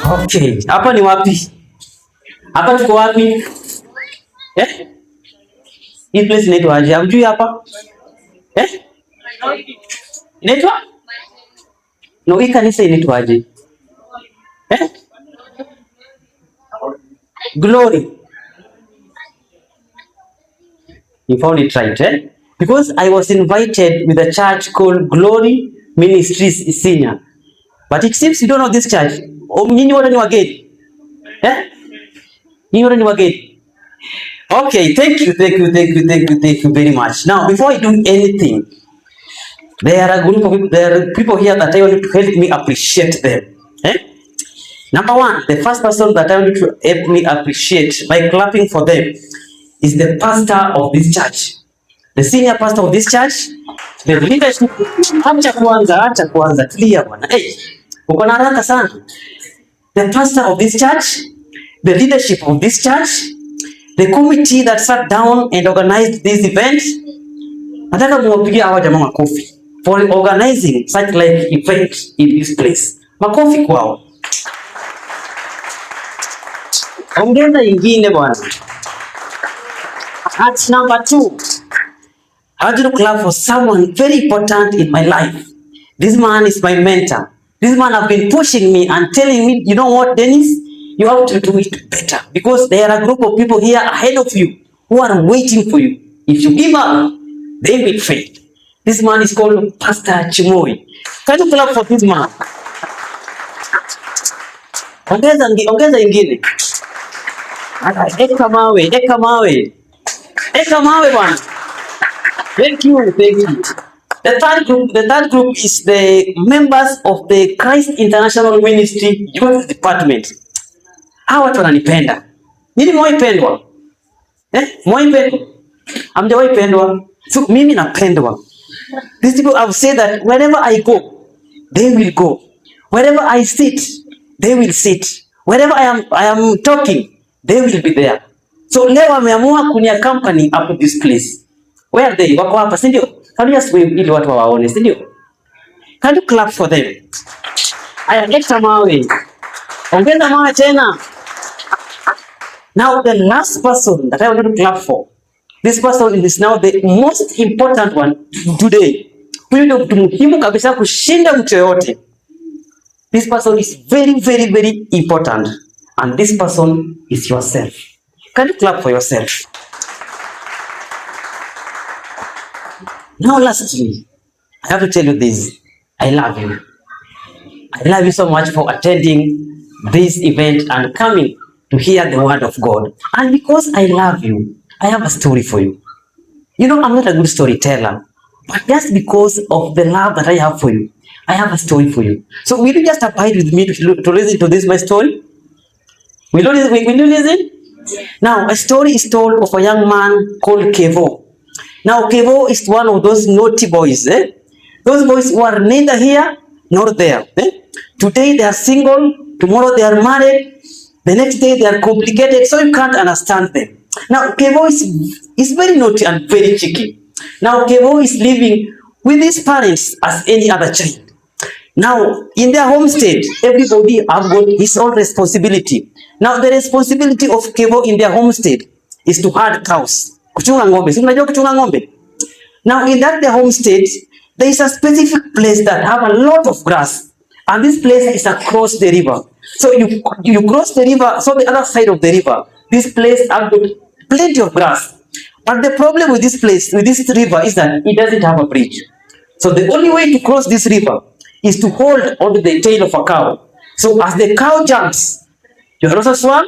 Okay, hapa ni wapi? Hapa tuko wapi? Eh? Hii place inaitwa aje? Hamjui hapa? Eh? Inaitwa? No, hii kanisa inaitwa aje? Eh? Glory. You found it right, eh? Because I was invited with a church called Glory Ministries Senior. But it seems you don't know this church. Oh, nyinyi wote ni wageni. Eh? Nyinyi wote ni wageni. Okay, thank you very much. Now, before I do anything, there are people here that I want to help me appreciate them. Eh? Number one, the first person that I want to help me appreciate by clapping for them is the pastor of this church. The senior pastor of this church, the leadership. Acha kwanza, tulia bwana. Hey, uko na haraka sana. The pastor of this church, the leadership of this church, the committee that sat down and organized this event. Nataka muwapigie hawa jamaa makofi for organizing such like event in this place. Makofi kwao. Ongeza ingine bwana. At number 2, I want to clap for someone very important in my life. This man is my mentor. This man has been pushing me and telling me, you know what, Dennis, you have to do it better because there are a group of people here ahead of you who are waiting for you. If you give up, they will fail. This man is called Pastor Chimoi. Can you clap for this man? Ongeza ingine. Eka mawe bwana. Thank you. The third group is the members of the Christ International Ministry Youth Department. Hawa watu wananipenda. Nini mwaipendwa? Mwaipendwa? Hamjawaipendwa? So mimi napendwa. These people have said that wherever I go, they will go. Wherever I sit, they will sit. Wherever I am talking, they will be there. So leo wameamua kunia company up to this place. Where are they? Wako hapa, si ndio? Can you just wave ili watu waone, si ndio? Can you clap for them? Aya, extra mawe. Ongeza mawe tena. Now the last person that I want to clap for. This person is now the most important one today. Huyu ndio mtu muhimu kabisa kushinda mtu yoyote. This person is very important. And this person is yourself. Can you clap for yourself? Now lastly, I have to tell you this. I love you. I love you so much for attending this event and coming to hear the word of God. And because I love you, I have a story for you. You know, I'm not a good storyteller, but just because of the love that I have for you, I have a story for you. So will you just abide with me to listen to this, my story? Will you listen? Now, a story is told of a young man called Kevo. Now, Kevo is one of those naughty boys. Those boys who are neither here nor there. Today they are single, tomorrow they are married, the next day they are complicated, so you can't understand them. Now, Kevo is very naughty and very cheeky. Now, Kevo is living with his parents as any other child. Now, in their homestead, everybody have got his own responsibility. Now, the responsibility of Kevo in their homestead is to herd cows. Kuchunga ng'ombe. Si unajua kuchunga ng'ombe? Now, in that their homestead, there is a specific place that have a lot of grass. And this place is across the river. So you cross the river, so the other side of the river, this place have got plenty of grass. But the problem with this place, with this river, is that it doesn't have a bridge. So the only way to cross this river is to hold onto the tail of a cow. So as the cow jumps, you also swim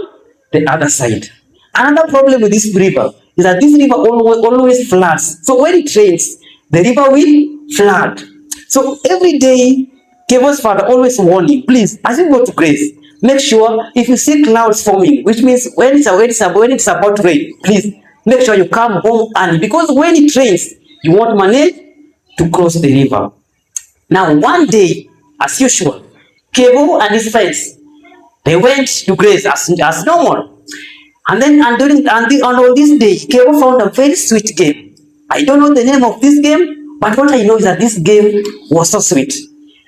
the other side. Another problem with this river is that this river always floods. So when it rains, the river will flood. So every day, Kevo's father always warn him, please, as you go to grace, make sure if you see clouds forming, which means when it's about to rain, please make sure you come home early, because when it rains, you won't manage to cross the river. Now, one day, as usual, Kevo and his friends, they went to grace as normal. And then on this day, Kevo found a very sweet game. I don't know the name of this game, but what I know is that this game was so sweet.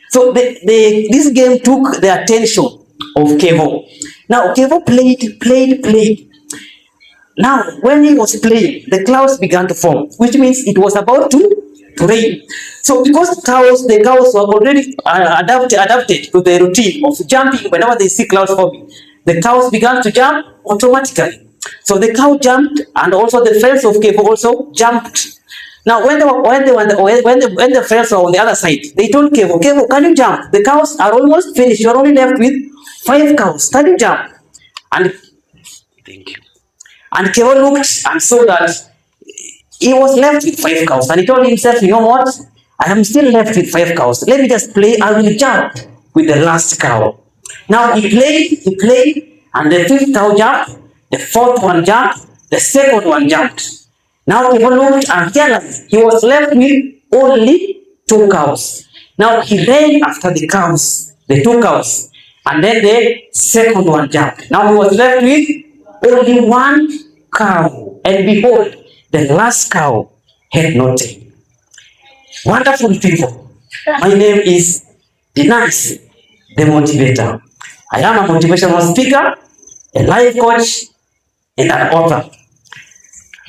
So this game took their attention. of Kevo. Now Kevo played. Now when he was playing, the clouds began to form, which means it was about to rain. So because the cows were already adapted to the routine of jumping whenever they see clouds forming, the cows began to jump automatically. So the cow jumped, and also the friends of Kevo also jumped. Now, when the friends were on the other side, they told Kevo, Kevo, can you jump? The cows are almost finished. You're only left with 5 cows. Can you jump? And thank you. And Kevo looked and saw that he was left with 5 cows. And he told himself, you know what? I am still left with 5 cows. Let me just play. I will jump with the last cow. Now he played, and the 5th cow jumped, the 4th one jumped, the 2nd one jumped. Now he looked and realized he was left with only 2 cows. Now he ran after the 2 cows, and then the 2nd one jumped. Now he was left with only 1 cow, and behold, the last cow had no tail. Wonderful people. My name is Denise, the motivator. I am a motivational speaker, a life coach, and an author.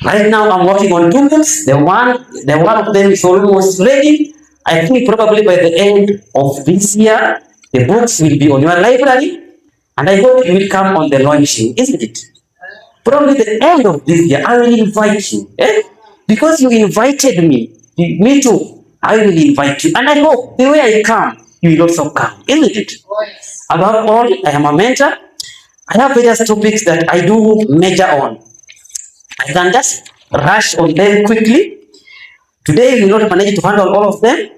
Right now, I'm working on 2 books. The one of them is almost ready. I think probably by the end of this year, the books will be on your library, and I hope you will come on the launching, isn't it? Probably the end of this year, I will invite you. Because you invited me too, I will invite you. And I hope the way I come, you will also come, isn't it? Above all, I am a mentor. I have various topics that I do major on. I can just rush on them quickly. Today, we will not manage to handle all of them.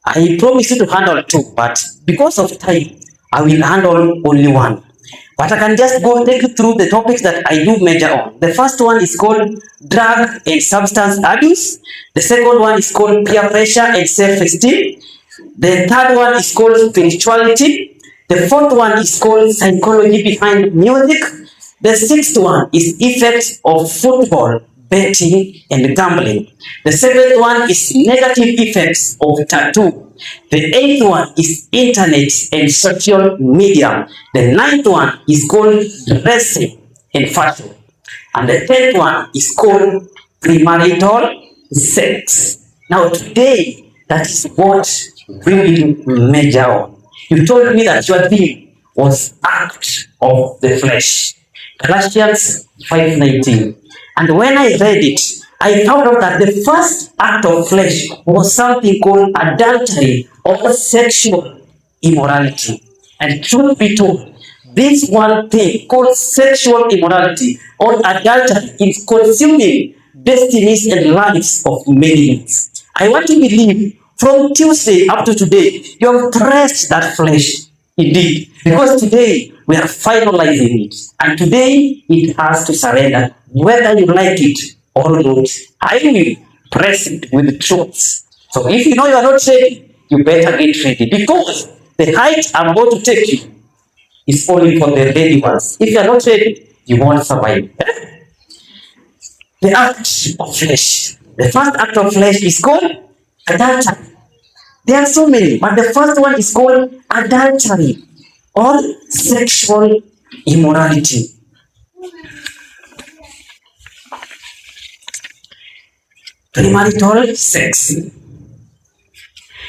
I promise you to handle 2, but because of time, I will handle only 1. But I can just go take you through the topics that I do major on. The first one is called drug and substance abuse. The second one is called peer pressure and self-esteem. The third one is called spirituality. The 4th one is called psychology behind music. The 6th one is effects of football, betting, and gambling. The 7th one is negative effects of tattoo. The 8th one is internet and social media. The 9th one is called dressing and fashion. And the 10th one is called premarital sex. Now today, that is what we will major on. You told me that your theme was act of the flesh. Galatians 5:19. And when I read it, I found out that the first act of flesh was something called adultery or sexual immorality. And truth be told, this one thing called sexual immorality or adultery is consuming destinies and lives of millions. I want to believe from Tuesday up to today, you have pressed that flesh. Indeed, because today we are finalizing it, and today it has to surrender, whether you like it or not. I will press it with truth. So if you know you are not ready, you better get ready, because the height I'm about to take you is only for the ready ones. If you are not ready, you won't survive. The act of flesh. The first act of flesh is called adultery. There are so many, but the first one is called adultery or sexual immorality. Premarital sex.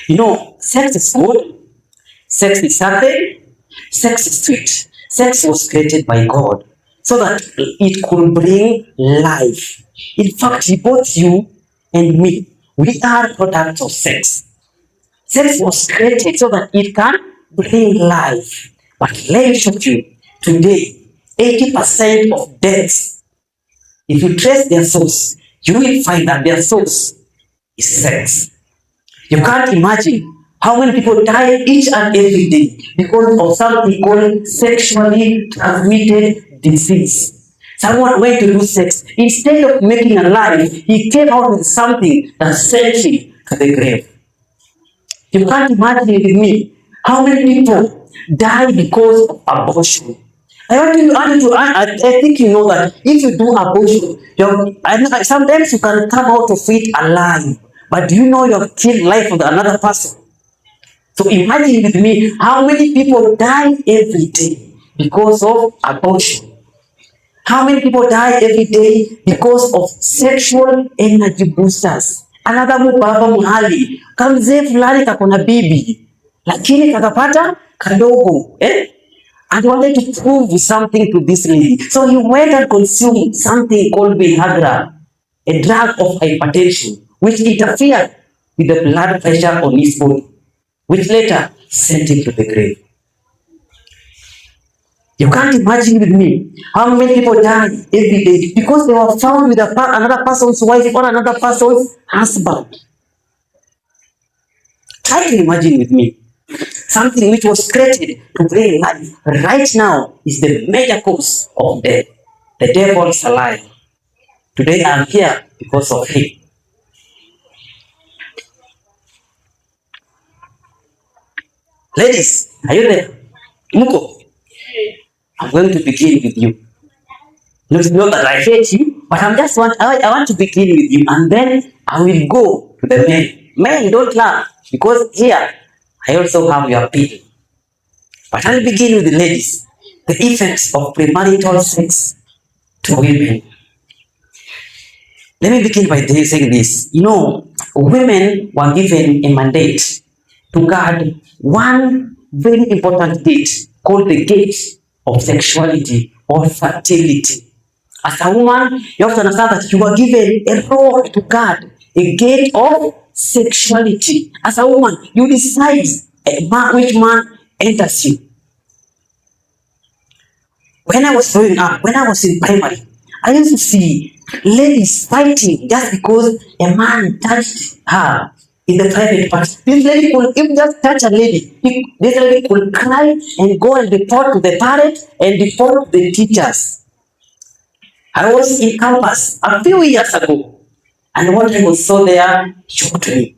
You know, sex is good. Sex is happy. Sex is sweet. Sex was created by God so that it could bring life. In fact, both you and me, we are products of sex. Sex was created so that it can bring life. But let me shock you, today, 80% of deaths, if you trace their source, you will find that their source is sex. You can't imagine how many people die each and every day because of something called sexually transmitted disease. Someone went to do sex. Instead of making a life, he came out with something that sent him to the grave. You can't imagine with me how many people die because of abortion. I think you know that if you do abortion, sometimes you can come out of it alive. But do you know you have killed life of another person? So imagine with me how many people die every day because of abortion. How many people die every day because of sexual energy boosters? Another baba mahali kamzee fulani kakona bibi lakini kakapata kadogo and wanted to prove something to this lady. So he went and consumed something called Viagra, a drug of hypertension, which interfered with the blood pressure on his body, which later sent him to the grave. You can't imagine with me how many people die every day because they were found with another person's wife or another person's husband. Try to imagine with me something which was created to bring life right now is the major cause of death. The devil is alive. Today I'm here because of him. Ladies, are you there? Muko, I'm going to begin with you. Not that I hate you, but I want to begin with you, and then I will go to the men. Men, don't laugh, because here I also have your people. But I'll begin with the ladies. The effects of premarital sex to women. Let me begin by saying this. You know, women were given a mandate to guard one very important gate called the gate of sexuality or fertility. As a woman, you have to understand that you are given a role to guard a gate of sexuality. As a woman, you decide which man enters you. When I was growing up, when I was in primary, I used to see ladies fighting just because a man touched her in the private part. This lady could even just touch a lady. This lady could cry and go and report to the parents and report to the teachers. I was in campus a few years ago, and what I saw there shocked me.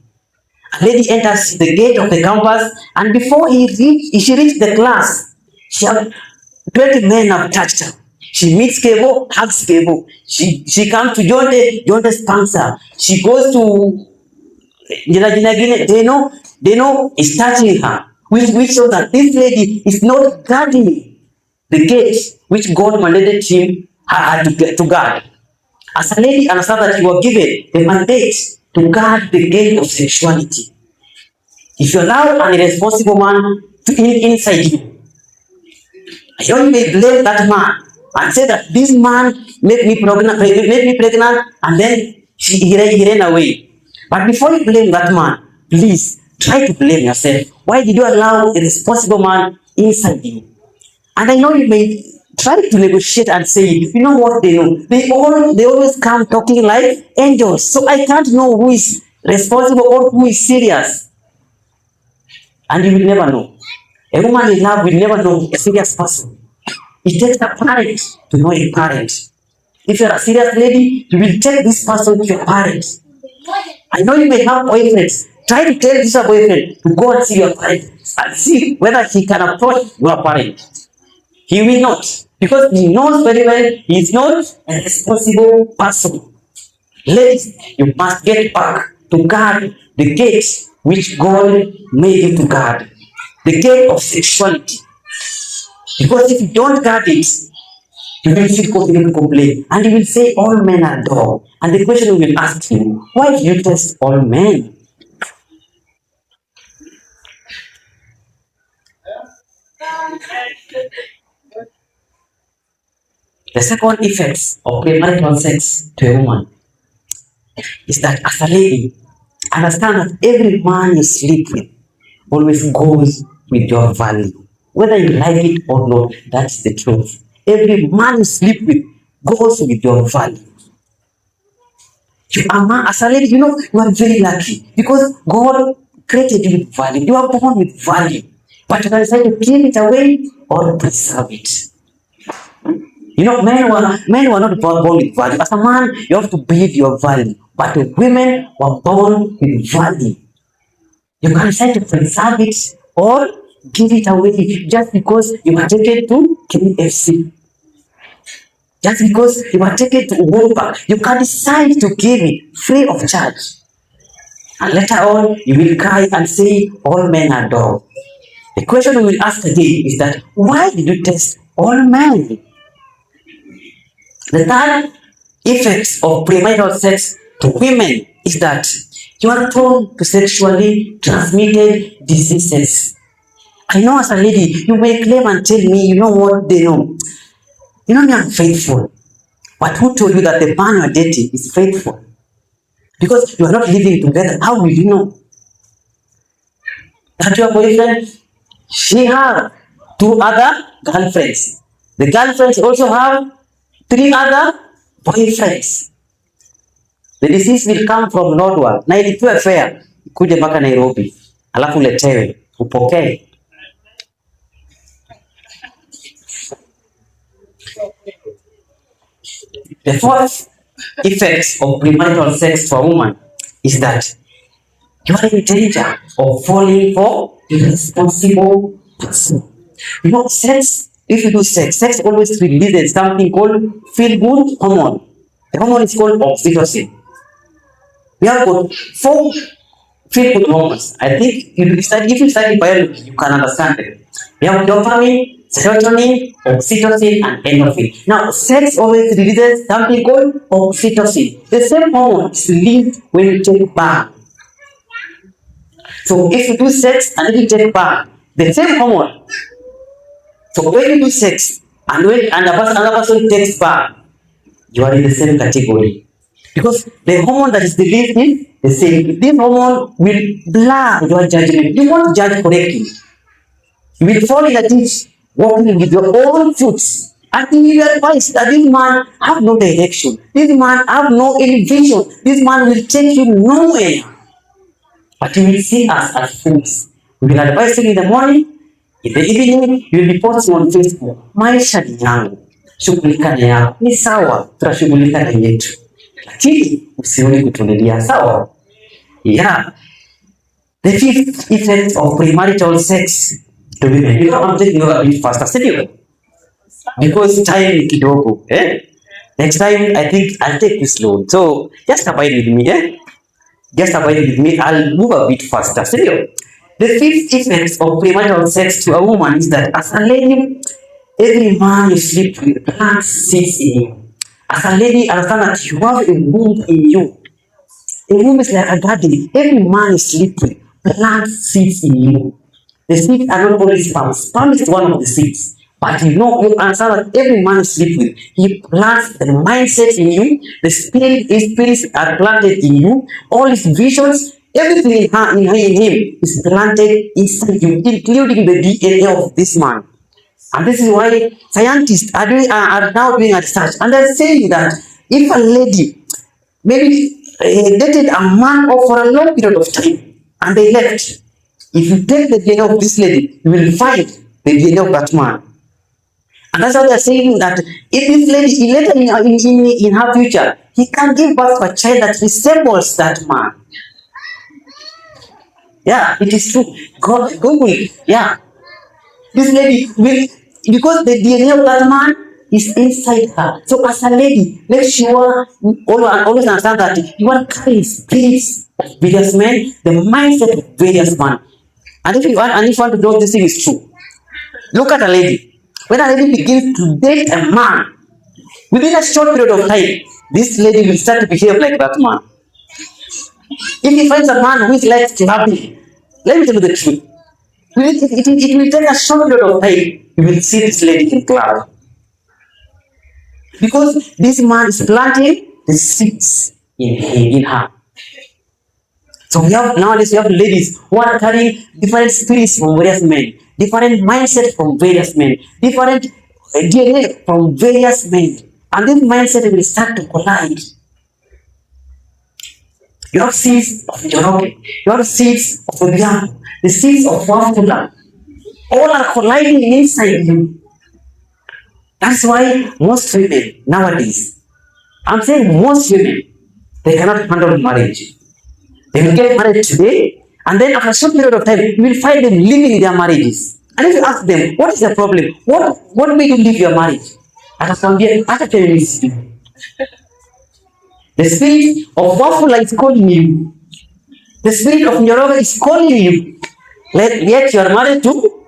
A lady enters the gate of the campus, and before she reached the class, 20 men have touched her. She meets Kevo, hugs Kevo. She comes to Jonte spanks her. She goes to they know is touching her, which shows that this lady is not guarding the gate which God mandated her to guard. As a lady, understand that you were given the mandate to guard the gate of sexuality. If you allow an irresponsible man to inside you, you may blame that man and say that this man made me pregnant, and then he ran away. But before you blame that man, please try to blame yourself. Why did you allow a responsible man inside you? And I know you may try to negotiate and say, you know what they know? They always come talking like angels. So I can't know who is responsible or who is serious. And you will never know. A woman in love will never know a serious person. It takes a parent to know a parent. If you're a serious lady, you will take this person to your parents. I know you may have boyfriends. Try to tell this boyfriend to go and see your parents and see whether he can approach your parent. He will not, because he knows very well he is not a responsible person. Ladies, you must get back to guard the gates which God made you to guard. The gate of sexuality. Because if you don't guard it, you will feel confident to complain. And you will say all men are dogs. And the question we will ask you, why do you test all men? The second effect of premarital sex to a woman is that as a lady, understand that every man you sleep with always goes with your value. Whether you like it or not, that's the truth. Every man you sleep with goes with your value. You are as a lady, you know, you are very lucky because God created you with value. You are born with value. But you can decide to give it away or preserve it. You know, men were not born with value. As a man, you have to believe your value. But women were born with value. You can decide to preserve it or give it away just because you are taken to KFC. Just because you are taken to Uber, you can decide to give it free of charge. And later on, you will cry and say, all men are dogs. The question we will ask again is that, why did you test all men? The third effects of premarital sex to women is that you are prone to sexually transmitted diseases. I know as a lady, you may claim and tell me, you know what they know. You know me, I'm faithful. But who told you that the man you are dating is faithful? Because you are not living together. How will you know that your boyfriend, she have 2 other girlfriends? The girlfriends also have 3 other boyfriends. The disease will come from northward. Na ilikuwa fair ikuje mpaka Nairobi, alafu letewe upokee. The fourth effect of premarital sex for a woman is that you are in danger of falling for irresponsible person. You know, if you do sex always releases something called feel good hormone. The hormone is called oxytocin. We have got 4 feel good hormones. I think if you study biology, you can understand it. We have dopamine, serotonin, oxytocin, and endorphin. Now, sex always releases something called oxytocin. The same hormone is released when you take bath. So, if you do sex and if you take bath, the same hormone. So, when you do sex and when another person takes bath, you are in the same category. Because the hormone that is released is the same. This hormone will blur your judgment. You won't judge correctly. You will fall in a ditch walking with your own foot. And you realize that this man have no direction. This man have no elevation. This man will take you nowhere. But you will see us as fools. We will advise you in the morning, in the evening, you will be posting on Facebook. Maisha ni yangu. Shughulika na yako. Ni sawa, tunashughulika na yetu. Lakini usioni kutulilia, sawa? Yeah. The fifth effect of premarital sex to women. You know, I'm taking you a bit faster. Anyway, because time is kidogo. Next time, I think I'll take you slow. So, just abide with me. Just abide with me. I'll move a bit faster. Anyway, the fifth effect of premarital sex to a woman is that as a lady, every man you sleep with plants seeds in you. As a lady, understand that you have a womb in you. A womb is like a garden. Every man you sleep with plants seeds in you. The seeds are not only sperm. Sperm is one of the seeds. But you understand that every man you sleep with, he plants the mindset in you. The spirits are planted in you. All his visions, everything in him is planted inside you, including the DNA of this man. And this is why scientists are now doing a research. And they're saying that if a lady maybe dated a man for a long period of time and they left, if you take the DNA of this lady, you will find the DNA of that man. And that's why they're saying that if this lady, later in her future, he can give birth to a child that resembles that man. Yeah, it is true. Google it. Yeah. This lady will, because the DNA of that man is inside her. So as a lady, make sure always understand that you are carrying spirits of various men, the mindset of various men. And if you want to know this thing is true, look at a lady. When a lady begins to date a man, within a short period of time, this lady will start to behave like that man. If he finds a man who is like clubbing, let me tell you the truth. It will take a short period of time. You will see this lady in club. Because this man is planting the seeds in her. So nowadays we have ladies who are carrying different spirits from various men, different mindset from various men, different DNA from various men. And this mindset will start to collide. You have seeds of Joroke, you have seeds of Obiano, the seeds of Wafula. All are colliding inside you. That's why most women nowadays, I'm saying most women, they cannot handle marriage. They will get married today, and then after a short period of time, you will find them leaving their marriages. And if you ask them, what is the problem? What made you leave your marriage? The spirit of Wafula is calling you. The spirit of Njoroge is calling you. Yet you are married to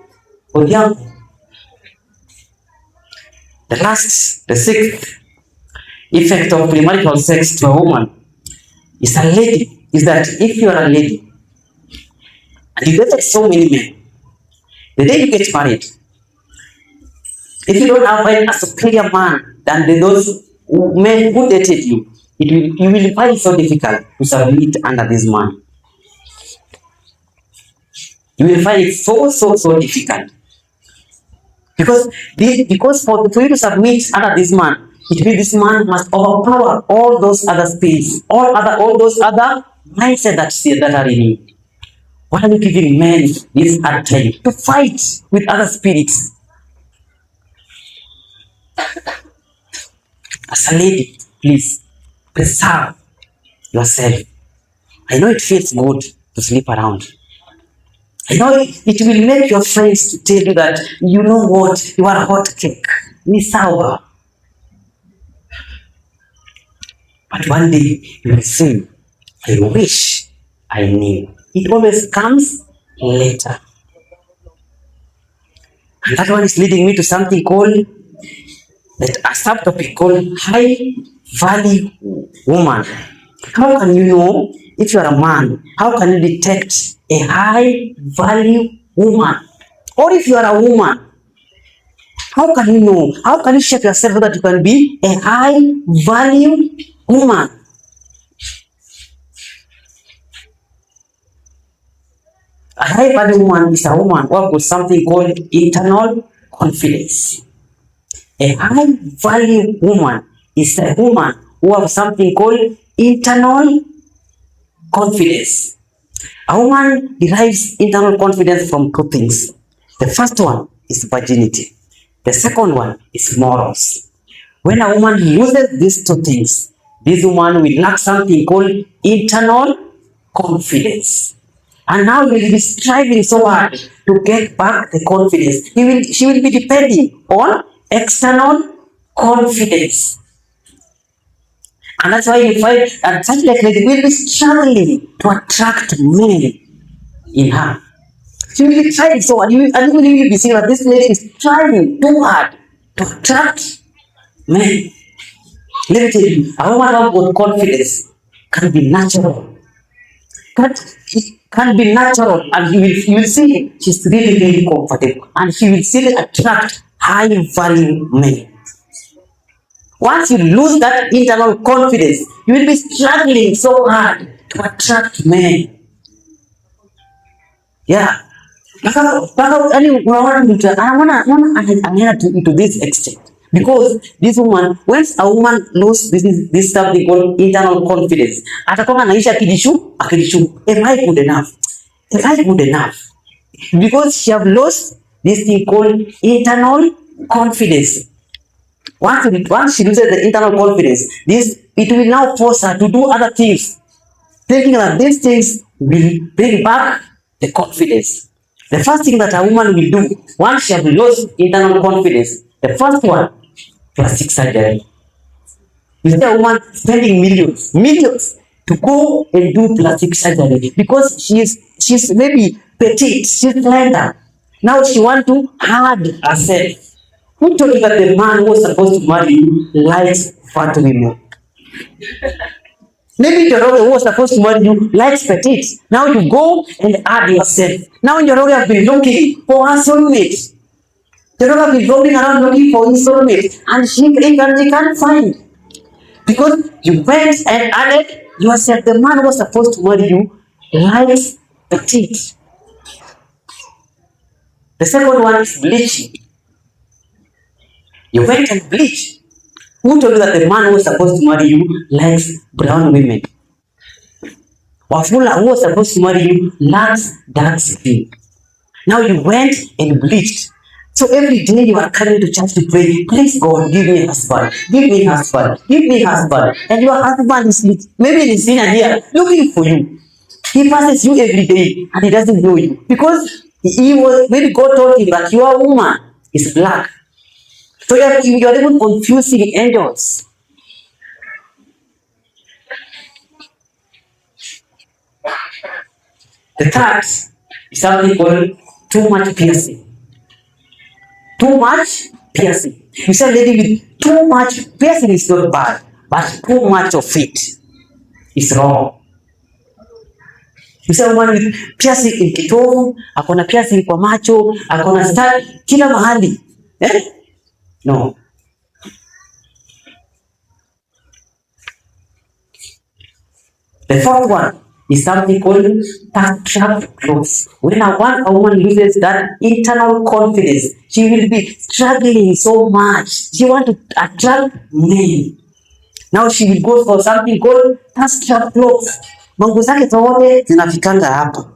Odhiambo. The sixth effect of premarital sex to a woman is that if you are a lady and you dated so many men, the day you get married, if you don't have a superior man than those men who dated you, you will find it so difficult to submit under this man. You will find it so difficult. Because for you to submit under this man, it means this man must overpower all those other spirits, all those other mindset that are in you. Why are you giving men this hard time to fight with other spirits? As a lady, please preserve yourself. I know it feels good to sleep around. I know it will make your friends to tell you that you know what, you are a hot cake. Ni sawa. But one day you will see, I wish I knew. It always comes later. And that one is leading me to something called, a subtopic called high value woman. How can you know if you are a man? How can you detect a high value woman? Or if you are a woman, how can you know? How can you shape yourself so that you can be a high value woman? A high value woman is a woman who has got something called internal confidence. A high value woman is a woman who has something called internal confidence. A woman derives internal confidence from two things. The first one is virginity. The second one is morals. When a woman loses these two things, this woman will lack something called internal confidence. And now he will be striving so hard to get back the confidence. She will be depending on external confidence. And that's why you find that such like lady will be struggling to attract men in her. She will be trying so hard. You will be seeing that this lady is trying too hard to attract men. Let me tell you, a woman with confidence can be natural. It can be natural, and you will see she's really comfortable, and she will still attract high value men. Once you lose that internal confidence, you will be struggling so hard to attract men. Yeah. To this extent. Because this woman, once a woman loses this something called internal confidence, atakuwa anaisha akijishu, am I good enough? Am I good enough? Because she have lost this thing called internal confidence. Once she loses the internal confidence, it will now force her to do other things, thinking that these things will bring back the confidence. The first thing that a woman will do once she has lost internal confidence, the first one, plastic surgery. You see a woman spending millions to go and do plastic surgery because she's maybe petite, she's slender. Now she wants to hard herself. Who told you that the man who was supposed to marry you likes fat women? Maybe Njoroge who was supposed to marry you likes petite. Now you go and add yourself. Now Njoroge has been looking for her soulmate. Njoroge has been roaming around looking for his soulmate, and he can't find. Because you went and added yourself. The man who was supposed to marry you likes petite. The second one is bleaching. You went and bleached. Who told you that the man who was supposed to marry you likes brown women? Wafula, who was supposed to marry you, likes dark skin. Now you went and bleached. So every day you are coming to church to pray, please God, give me a husband, give me a husband, give me a husband. And your husband is maybe in sin here looking for you. He passes you every day and he doesn't know you. Because maybe God told him that your woman is black. So you are even confusing angels. The third is something called too much piercing. Too much piercing. You see a lady with too much piercing is not bad, but too much of it is wrong. You see a woman with piercing in kitovu, akona piercing kwa macho, akona star kila mahali. No. The fourth one is something called trap clothes. When a woman loses that internal confidence, she will be struggling so much. She want to attract men. Now she will go for something called trap clothes. Mangu zake zote zinafikanga hapa.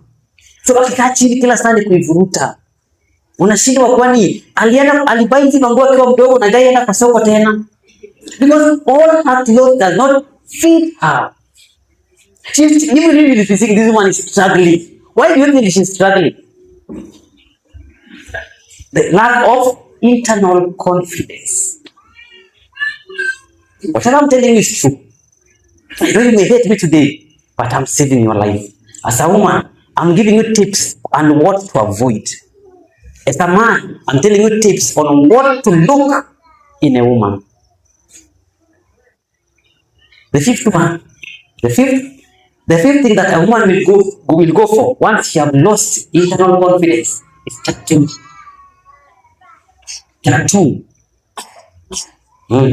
So akikaa chini kila saa ni kuivuruta. Unashindwa kwani alibai hizi manguo akiwa mdogo na dai kwa soko tena. Because all her clothes does not fit her. You really think this woman is struggling. Why do you think she's struggling? The lack of internal confidence. Whatever I'm telling you is true. I know you may hate me today, but I'm saving your life. As a woman, I'm giving you tips on what to avoid. As a man, I'm telling you tips on what to look in a woman. The fifth one, the fifth thing that a woman will go for once she has lost internal confidence is tattoo. Tattoo.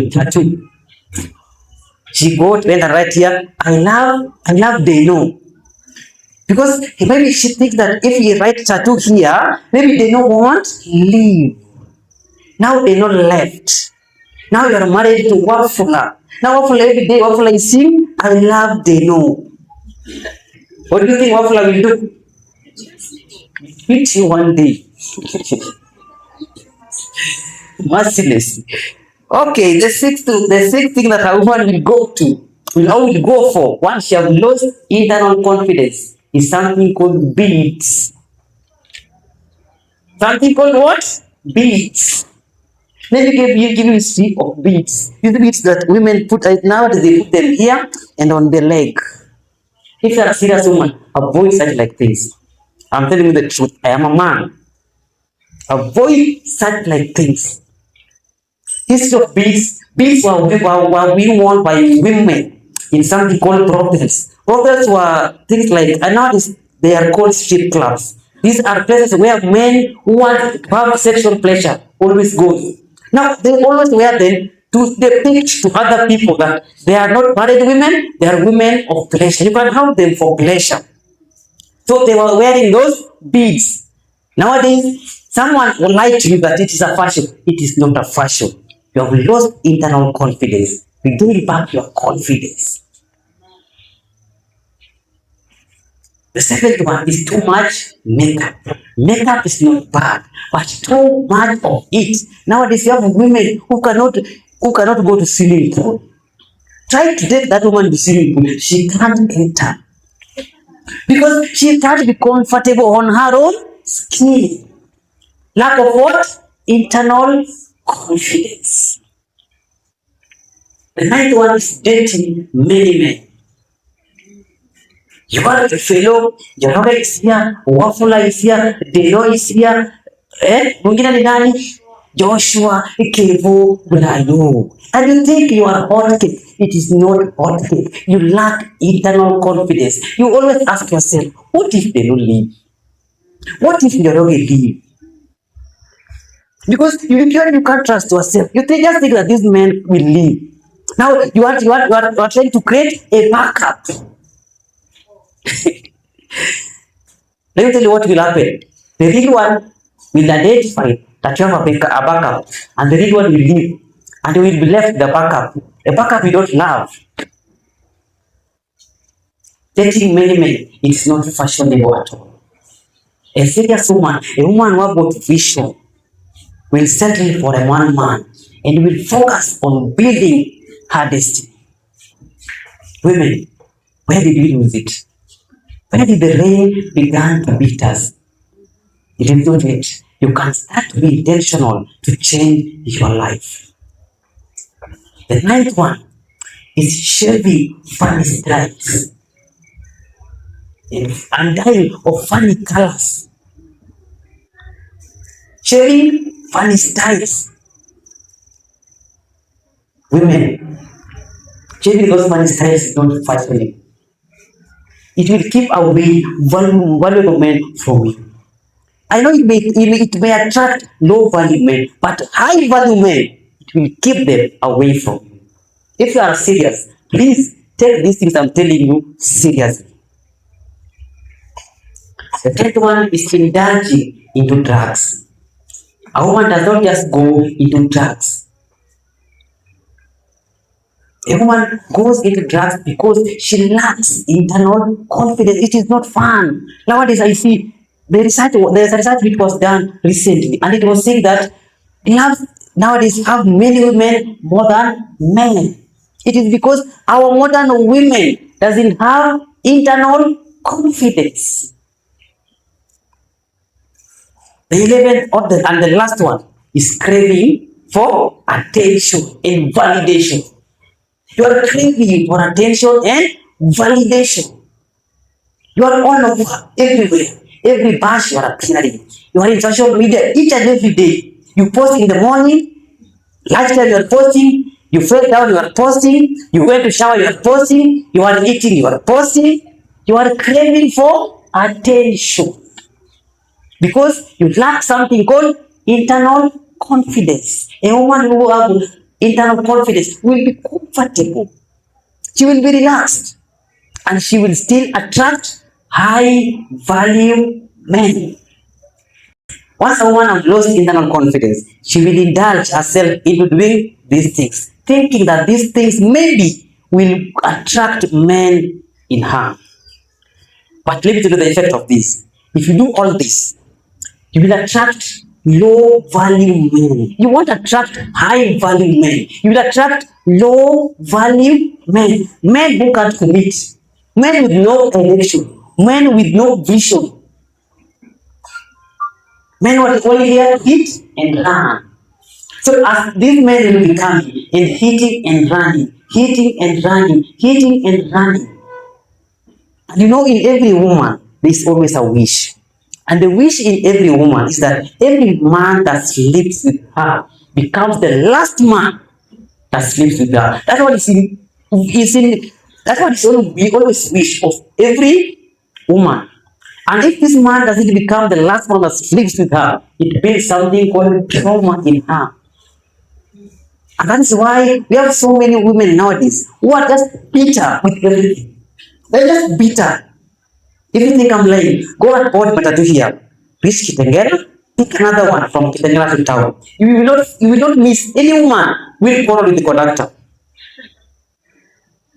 Tattoo. She went right here. I love they know. Because maybe she thinks that if you write tattoo here, maybe they know won't leave. Now they not left. Now you are married to Wafula. Now Wafula every day, Wafula is saying, I love they know. What do you think Wafula will do? Hit you one day. Merciless. Okay, the sixth thing that a woman will go for once she has lost internal confidence is something called beads. Something called what? Beads. Let me give you a streak of beads. These beads that women put nowadays, they put them here and on the leg. If you are a serious woman, avoid such like things. I'm telling you the truth. I am a man. Avoid such like things. Instead of beads were being worn by women in something called brothels. Brothels were things like, and nowadays they are called strip clubs. These are places where men who want to have sexual pleasure always go. Now they always wear them to depict to other people that they are not married women, they are women of pleasure. You can have them for pleasure. So they were wearing those beads. Nowadays, someone will lie to you that it is a fashion. It is not a fashion. You have lost internal confidence. Regain back your confidence. The second one is too much makeup. Makeup is not bad, but too much of it. Nowadays, you have women who cannot go to swimming pool. Try to take that woman to swimming pool. She can't enter. Because she can't be comfortable on her own skin. Lack of what? Internal confidence. The ninth one is dating many men. You are a fellow, Jehovah is here, Wafula is here, Delo is here, mwingine ni nani? Joshua, Kevo, Brayo. And you think you are hot cake. It is not hot cake. You lack internal confidence. You always ask yourself, what if they don't leave? What if you don't leave? Because you can't trust yourself. You just think that these men will leave. Now you are trying to create a backup. Let me tell you what will happen. The real one will identify that you have a backup, and the real one will leave, and you will be left the backup. A backup you don't love. Dating many men is not fashionable at all. A serious woman, a woman who has got vision, will settle for a one man and will focus on building her destiny. Women, where did we lose it? Where did the rain begin to beat us? It is not yet. You can start to be intentional to change your life. The ninth one is shaving funny styles. and dyeing of funny colors, sharing funny styles. Women, sharing those funny styles is not fashioning. It will keep away valuable men from you. I know it may attract low value men, but high value men, it will keep them away from you. If you are serious, please take these things I'm telling you seriously. The third one is indulging into drugs. A woman does not just go into drugs. A woman goes into drugs because she lacks internal confidence. It is not fun. Nowadays, I see there's a research which was done recently, and it was saying that love nowadays have many women more than men. It is because our modern women doesn't have internal confidence. The 11th and the last one is craving for attention and validation. You are craving for attention and validation. You are all over everywhere. Every bus you are appearing. You are in social media each and every day. You post in the morning, lunchtime you are posting, you fell down, you are posting, you went to shower, you are posting, you are eating, you are posting. You are craving for attention because you lack something called internal confidence. A woman who has internal confidence will be comfortable. She will be relaxed and she will still attract high value men. Once a woman has lost internal confidence, she will indulge herself into doing these things, thinking that these things maybe will attract men in her. But let me tell you the effect of this. If you do all this, you will attract low value men. You won't attract high value men. You will attract low value men. Men who can't commit. Men with no direction. Men with no vision. Men who are only here to hit and run. So as these men will be coming and hitting and running, hitting and running, hitting and running. And you know, in every woman, there is always a wish. And the wish in every woman is that every man that sleeps with her becomes the last man that sleeps with her. That's what that's what we always wish of every woman. And if this man doesn't become the last one that sleeps with her, it builds something called trauma in her. And that's why we have so many women nowadays who are just bitter with everything. They're just bitter. If you think I'm lying, go and board matatu here. Reach Kitengela, pick another one from Kitengela to town. You will not miss any woman will follow with the conductor.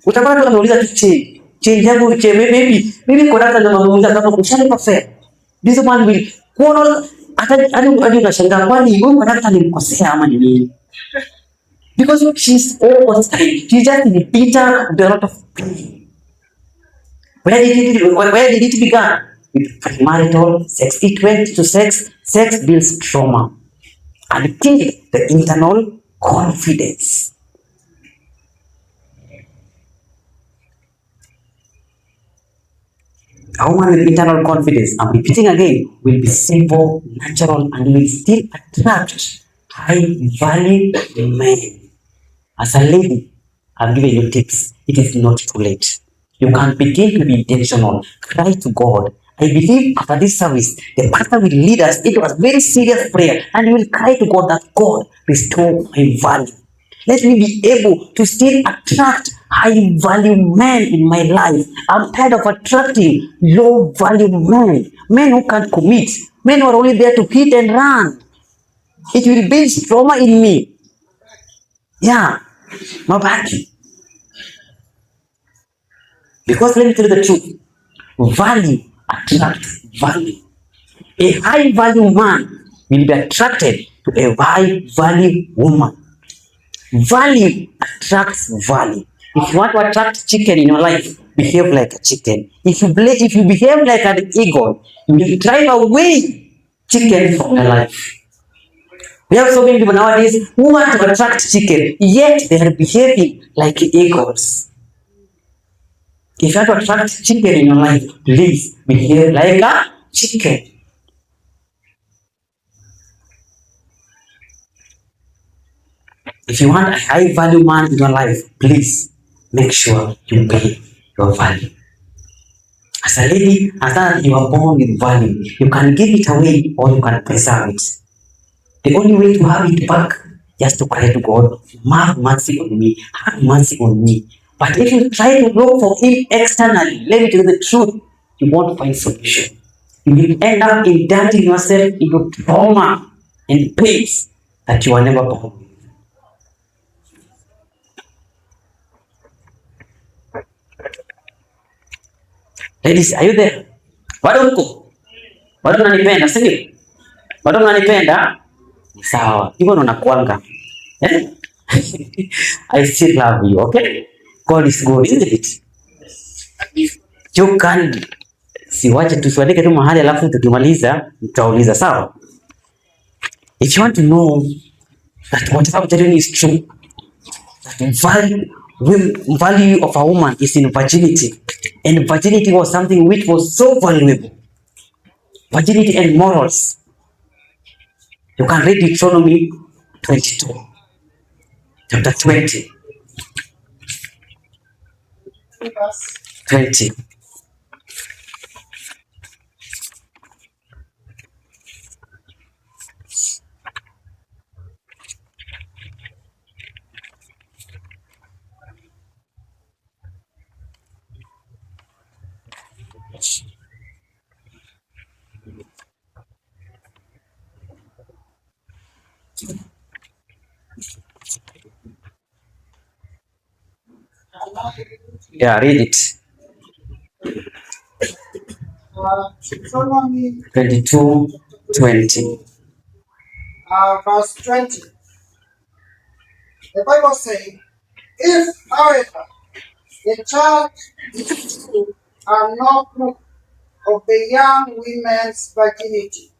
Utapata tu anauliza tu change yangu maybe conductor ndio anamuuliza kama ushalipa fare. This one will kuona hadi unashangaa kwani huyu conductor alimkosea ama ni nini? Because she's almost she's just bitter with a lot of pain. Where did it begin? With premarital sex. It went to sex. Sex builds trauma and kills the internal confidence. A woman with internal confidence, I'm repeating again, will be simple, natural, and will still attract high value men. As a lady, I've given you tips. It is not too late. You can begin to be intentional. Cry to God. I believe after this service, the pastor will lead us into a very serious prayer and you will cry to God that God restore my value. Let me be able to still attract high value men in my life. I'm tired of attracting low value men. Men who can't commit. Men who are only there to hit and run. It will build trauma in me. Yeah. Mabaki. Because let me tell you the truth. Value attracts value. A high value man will be attracted to a high value woman. Value attracts value. If you want to attract chicken in your life, behave like a chicken. If you behave like an eagle, you will drive away chicken from your life. We have so many people nowadays who want to attract chicken, yet they are behaving like eagles. If you want to attract chicken in your life, please behave like a chicken. If you want a high value man in your life, please make sure you pay your value. As a lady, as that you are born with value, you can give it away or you can preserve it. The only way to have it back just to pray to God, have mercy on me, have mercy on me. But if you try to look for Him externally, let me tell you the truth, you won't find solution. You will end up indulging yourself into trauma and pains that you are never born with. Ladies, are you there? Bado mko? Bado mnanipenda, si ndio? Bado mnanipenda? Sawa. Hivyo ndo nakuanga. Eh? I still love you, okay? God is good, isn't it? You can siwache tusiwadeke tu mahali alafu tukimaliza tutauliza, sawa? If you want to know that whatever I'm telling you is true, that value of a woman is in virginity, and virginity was something which was so valuable. Virginity and morals. You can read Deuteronomy 22, chapter 20. 20. Yeah, read it. Deuteronomy 22:20. Verse 20. The Bible says, if, however, the child is true and no proof of the young women's virginity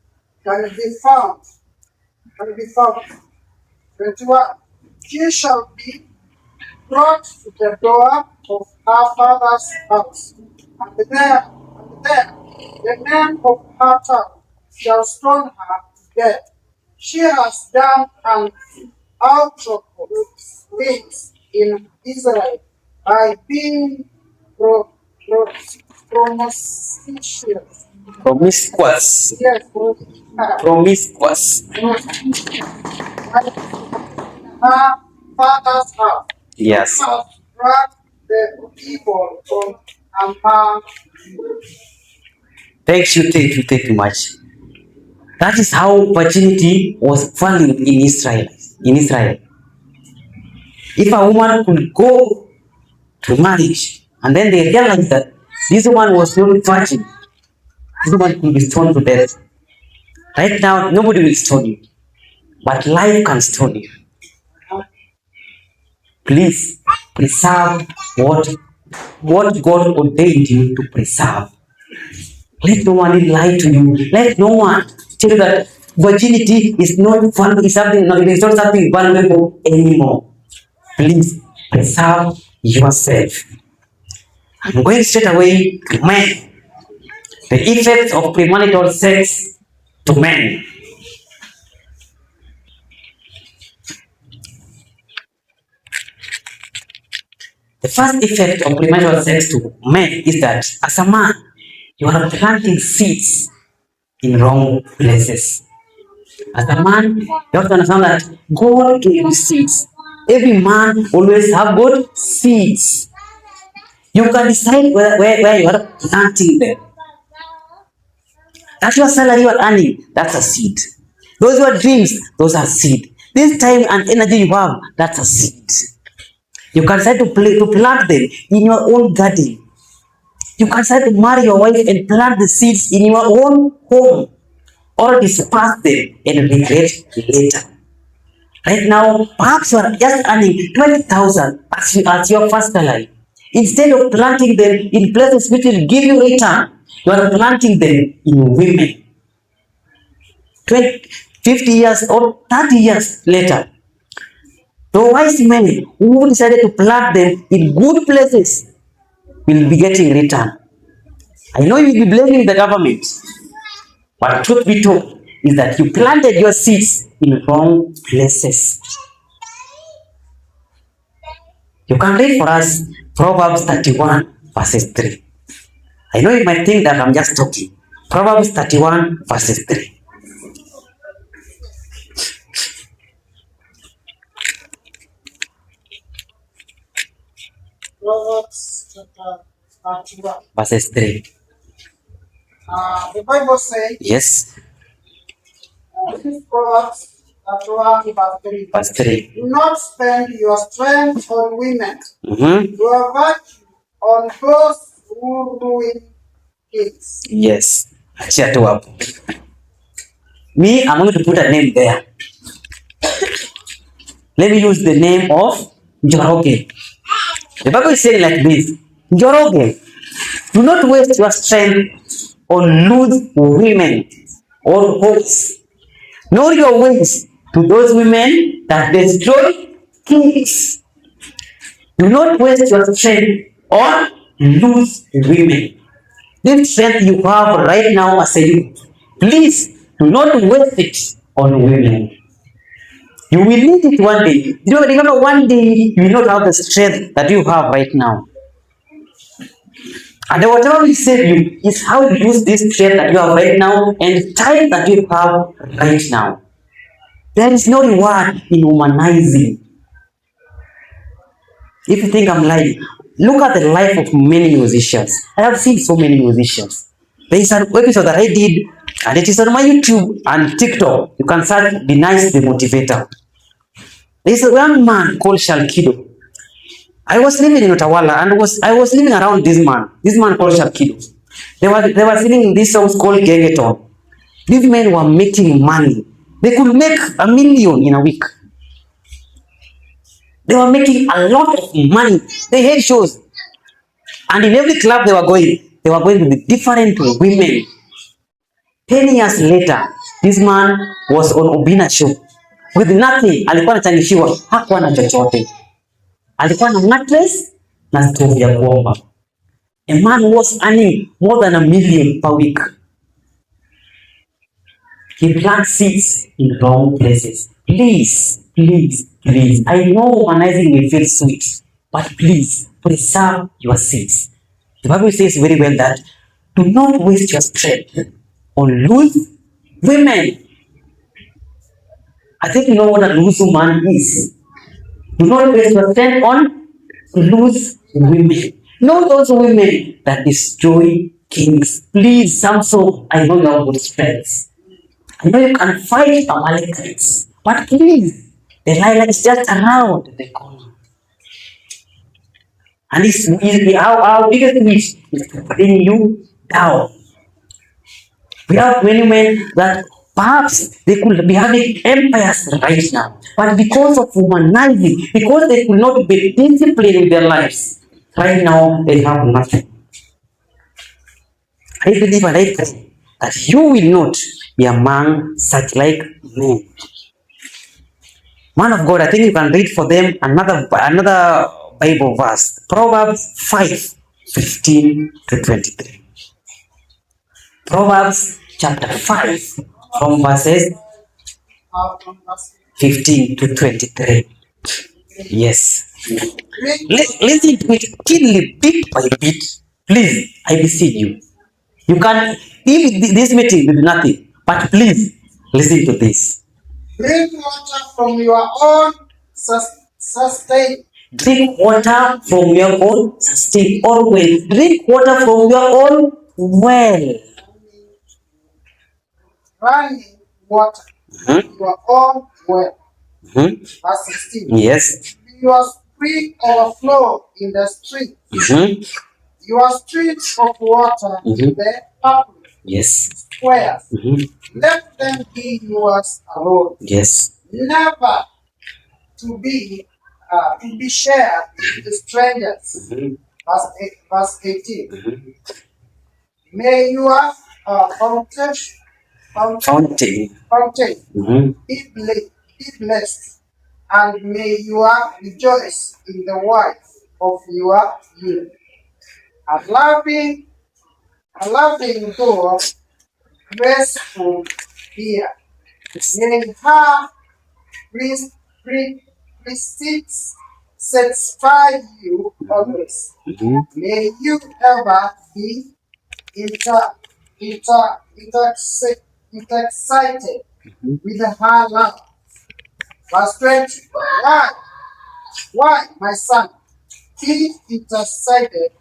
can be found. 21. She shall be brought to the door of her father's house, and there the men of her town shall stone her to death. She has done an outrageous things in Israel by being promiscuous. Promiscuous. Yes, Promiscuous. her father's house. Yes. Has brought the evil on among you. Thank you much. That is how virginity was valued in Israel. In Israel, if a woman could go to marriage and then they realized that this woman was not virgin, this woman could be stoned to death. Right now, nobody will stone you, but life can stone you. Please preserve what God ordained you to preserve. Let no one lie to you. Let no one tell you that virginity is not fun, is something, no, it is not something valuable anymore. Please preserve yourself. I'm going straight away to men. The effects of premarital sex to men. The first effect of premarital sex to men is that as a man, you are planting seeds in wrong places. As a man, you have to understand that God gave you seeds. Every man always have good seeds. You can decide where you are planting them. That's your salary you are earning, that's a seed. Those your dreams, those are seed. This time and energy you have, that's a seed. You can decide to plant them in your own garden. You can decide to marry your wife and plant the seeds in your own home, or disperse them and regret later. Right now, perhaps you are just earning 20,000 as your first salary. Instead of planting them in places which will give you return, you are planting them in women. 20, 50 years or 30 years later, the wise men who decided to plant them in good places, will be getting return. I know you will be blaming the government, but truth be told is that you planted your seeds in wrong places. You can read for us Proverbs 31 verses 3. I know you might think that I'm just talking. Proverbs 31 verses 3. Proverbs chapter 31. Verses 3. The Bible says, Yes. this is Proverbs 31 verse 3. Verse 3. Do not spend your strength on women, Mm-hmm. your virtue on those who ruin kings. Yes. Achia tu hapo. Me, I'm going to put a name there. Let me use the name of Njoroge. The Bible is saying like this. Njoroge, do not waste your strength on loose women or hopes, nor your ways to those women that destroy kings. Do not waste your strength on loose women. This strength you have right now as a youth, please do not waste it on women. You will need it one day. You remember one day you will not have the strength that you have right now. And whatever will save you is how you use this strength that you have right now and time that you have right now. There is no reward in humanizing. If you think I'm lying, look at the life of many musicians. I have seen so many musicians. There is an episode that I did, and it is on my YouTube and TikTok. You can search "Be Nice the Motivator." There is a young man called Shalkido. I was living in Utawala and I was living around this man called Shalkido. They were singing these songs called Gengeton. These men were making money. They could make $1 million in a week. They were making a lot of money. They had shows. And in every club they were going with different women. 10 years later, this man was on Obina show. With nothing, alikuwa anachangishiwa, hakuwa na chochote. Alikuwa na mattress na stove ya kuomba. A man was earning more than $1 million per week. He plants seeds in wrong places. Please, please, please. I know humanizing will feel sweet, but please preserve your seeds. The Bible says very well that do not waste your strength on loose women. I think you know what a loose woman is. Do not waste your strength on loose women. Not those women that destroy kings. Please, Samson, I know you have good strengths. I know you can fight Amalekites. But please, Delilah is just around the corner. And our biggest wish is to bring you down. We have many men that perhaps they could be having empires right now. But because of humanizing, because they could not be disciplined in their lives, right now they have nothing. I believe and I pray that you will not be among such like men. Man of God, I think you can read for them another Bible verse. Proverbs 5:15-23. Proverbs chapter 5 from verses 15-23. Yes. Listen to it keenly, bit by bit. Please, I beseech you. You can leave this meeting with nothing, but please listen to this. Drink water from your own sustain. Drink water from your own sustain. Always drink water from your own well. Running water from your own well. Verse 16. Yes. Your spring overflow in the street. Your streets of water in the public squares. Let them be yours alone. Yes. Never to be shared with strangers. Verse 18. May your fountain be blessed, and may you rejoice in the wife of your youth. a loving dog, restful here. May her precepts satisfy you always. May you ever be inter, excited with her love. Verse 20. Why, my son, be inter, excited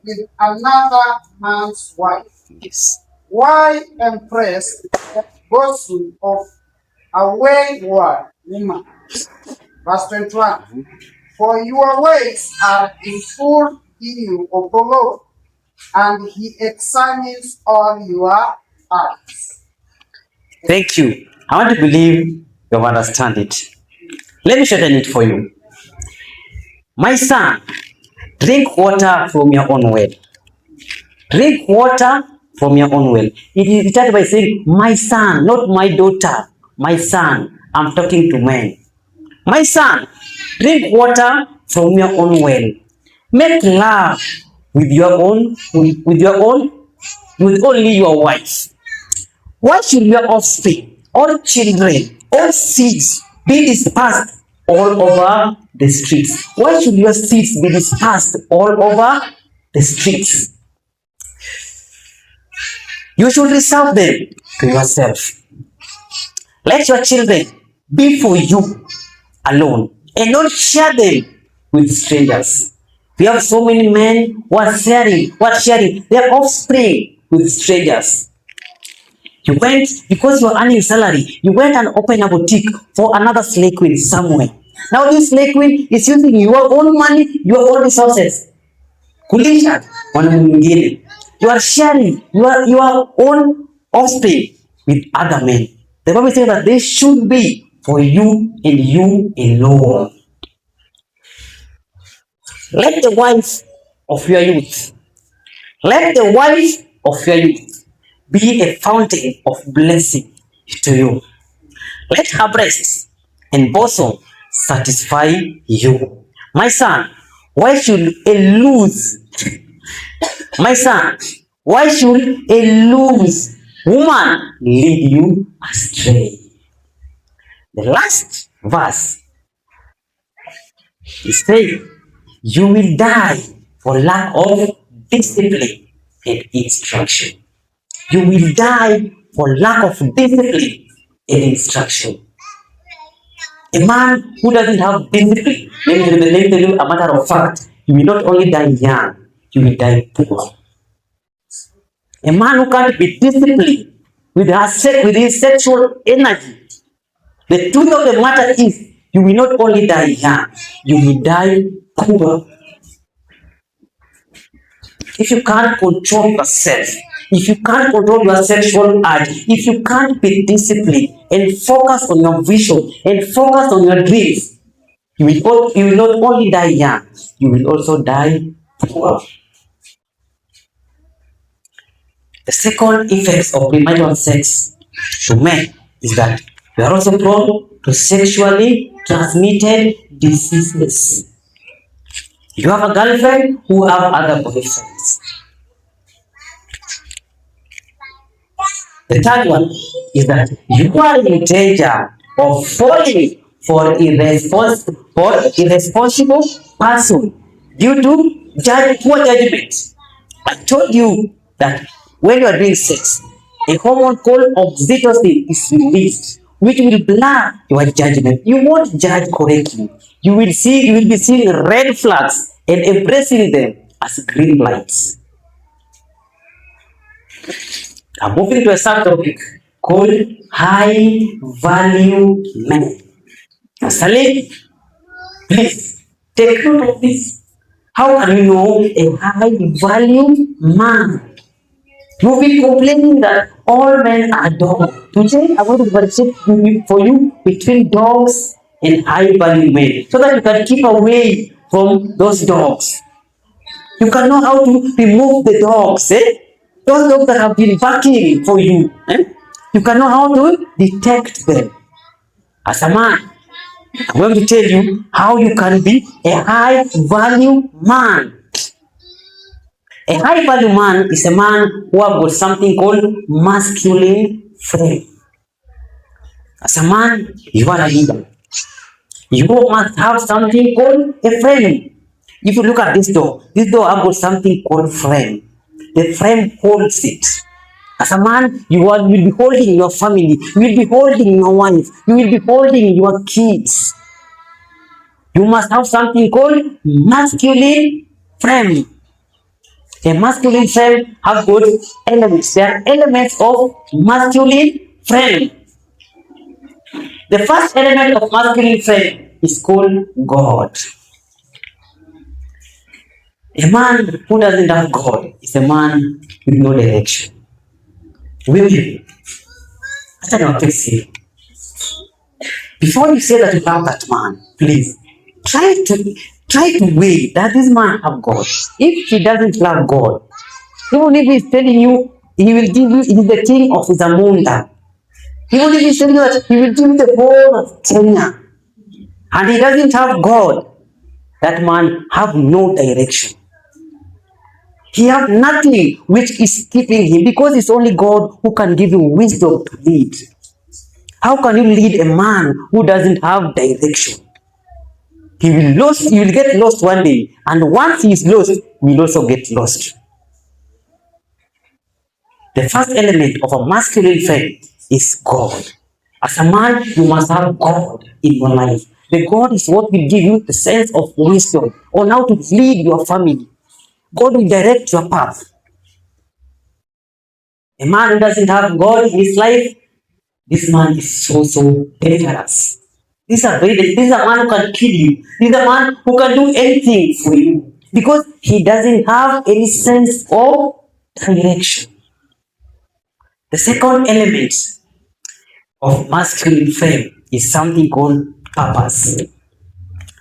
with another man's wife? Yes. Why impress the bosom of a wayward woman? Verse 21. For your ways are in full view of the Lord, and he examines all your hearts. Thank you. I want to believe you understand it. Let me shorten it for you. My son, drink water from your own well. Drink water from your own well. It started by saying, my son, not my daughter. My son, I'm talking to men. My son, drink water from your own well. Make love with with only your wife. Why should your offspring, all children, all seeds be dispersed all over the streets? Why should your seeds be dispersed all over the streets? You should reserve them to yourself. Let your children be for you alone and not share them with strangers. We have so many men who are sharing their offspring with strangers. You went, because you are earning salary, you went and opened a boutique for another slave queen somewhere. Now this slave queen is using your own money, your own resources. Kulisha mwanaume mwingine. You are sharing your own offspring with other men. The Bible says that they should be for you and you alone. Let the wife of your youth, let the wife of your youth be a fountain of blessing to you. Let her breasts and bosom satisfy you. My son, why should a loose, my son, why should a loose woman lead you astray? The last verse is saying, you will die for lack of discipline and instruction. You will die for lack of discipline and instruction. A man who doesn't have discipline, let me tell you a matter of fact, you will not only die young, you will die poor. A man who can't be disciplined with his sexual energy, the truth of the matter is, you will not only die young, you will die poor. If you can't control yourself, if you can't control your sexual urge, if you can't be disciplined and focus on your vision and focus on your dreams, you will not only die young, you will also die poor. The second effects of premarital sex to men is that you are also prone to sexually transmitted diseases. You have a girlfriend who have other boyfriends. The third one is that you are in danger of falling for irresponsible person due to poor judgment. I told you that when you are doing sex, a hormone called oxytocin is released, which will blur your judgment. You won't judge correctly. You will be seeing red flags and embracing them as green lights. I'm moving to a subtopic called high value men. Saleh, please take note of this. How can you know a high value man? You've been complaining that all men are dogs. Today, I want to differentiate for you between dogs and high value men so that you can keep away from those dogs. You can know how to remove the dogs, those dogs that have been barking for you. You can know how to detect them. As a man, I'm going to tell you how you can be a high value man. A high value man is a man who have got something called masculine frame. As a man, you are a leader. You must have something called a frame. If you look at this door have got something called frame. The frame holds it. As a man, you will be holding your family, you will be holding your wife, you will be holding your kids. You must have something called masculine frame. A masculine frame have got elements. There are elements of masculine frame. The first element of masculine frame is called God. A man who doesn't have God is a man with no direction. Women, acha niwapesi. Before you say that you love that man, please try to weigh that this man have God. If he doesn't love God, even if he's telling you he will give you, he is the king of Zamunda. Even if he's telling you that he will give you the whole of Kenya, and he doesn't have God, that man have no direction. He have nothing which is keeping him, because it's only God who can give you wisdom to lead. How can you lead a man who doesn't have direction? He will get lost one day, and once he is lost, he will also get lost. The first element of a masculine faith is God. As a man, you must have God in your life. The God is what will give you the sense of wisdom on how to lead your family. God will direct your path. A man who doesn't have God in his life, this man is so dangerous. This is a man who can kill you. This is a man who can do anything for you, because he doesn't have any sense of direction. The second element of masculine frame is something called purpose.